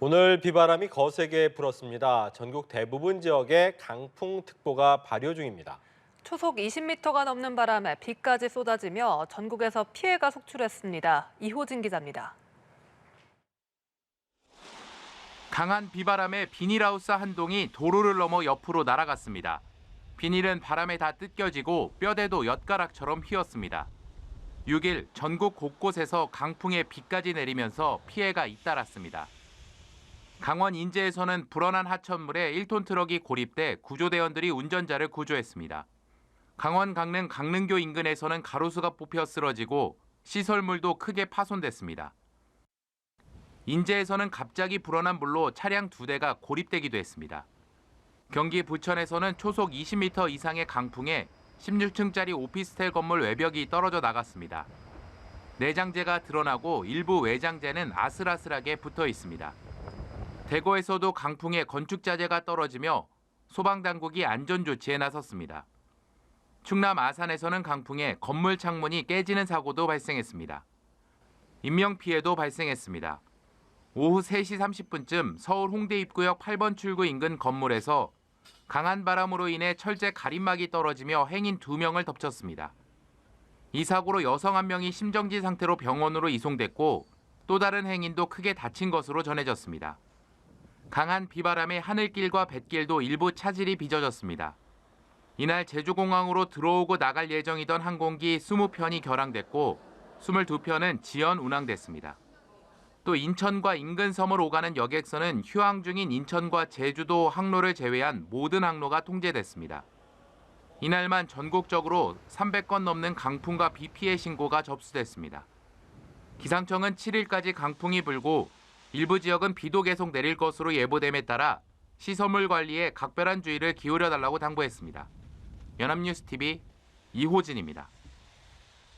오늘 비바람이 거세게 불었습니다. 전국 대부분 지역에 강풍특보가 발효 중입니다. 초속 20m가 넘는 바람에 비까지 쏟아지며 전국에서 피해가 속출했습니다. 이호진 기자입니다. 강한 비바람에 비닐하우스 한 동이 도로를 넘어 옆으로 날아갔습니다. 비닐은 바람에 다 뜯겨지고 뼈대도 엿가락처럼 휘었습니다. 6일 전국 곳곳에서 강풍에 비까지 내리면서 피해가 잇따랐습니다. 강원 인제에서는 불어난 하천물에 1톤 트럭이 고립돼 구조대원들이 운전자를 구조했습니다. 강원 강릉 강릉교 인근에서는 가로수가 뽑혀 쓰러지고 시설물도 크게 파손됐습니다. 인제에서는 갑자기 불어난 물로 차량 2대가 고립되기도 했습니다. 경기 부천에서는 초속 20m 이상의 강풍에 16층짜리 오피스텔 건물 외벽이 떨어져 나갔습니다. 내장재가 드러나고 일부 외장재는 아슬아슬하게 붙어 있습니다. 대구에서도 강풍에 건축자재가 떨어지며 소방당국이 안전조치에 나섰습니다. 충남 아산에서는 강풍에 건물 창문이 깨지는 사고도 발생했습니다. 인명피해도 발생했습니다. 오후 3시 30분쯤 서울 홍대 입구역 8번 출구 인근 건물에서 강한 바람으로 인해 철제 가림막이 떨어지며 행인 2명을 덮쳤습니다. 이 사고로 여성 1명이 심정지 상태로 병원으로 이송됐고 또 다른 행인도 크게 다친 것으로 전해졌습니다. 강한 비바람에 하늘길과 뱃길도 일부 차질이 빚어졌습니다. 이날 제주공항으로 들어오고 나갈 예정이던 항공기 20편이 결항됐고 22편은 지연 운항됐습니다. 또 인천과 인근 섬을 오가는 여객선은 휴항 중인 인천과 제주도 항로를 제외한 모든 항로가 통제됐습니다. 이날만 전국적으로 300건 넘는 강풍과 비 피해 신고가 접수됐습니다. 기상청은 7일까지 강풍이 불고 일부 지역은 비도 계속 내릴 것으로 예보됨에 따라 시설물 관리에 각별한 주의를 기울여 달라고 당부했습니다. 연합뉴스TV 이호진입니다.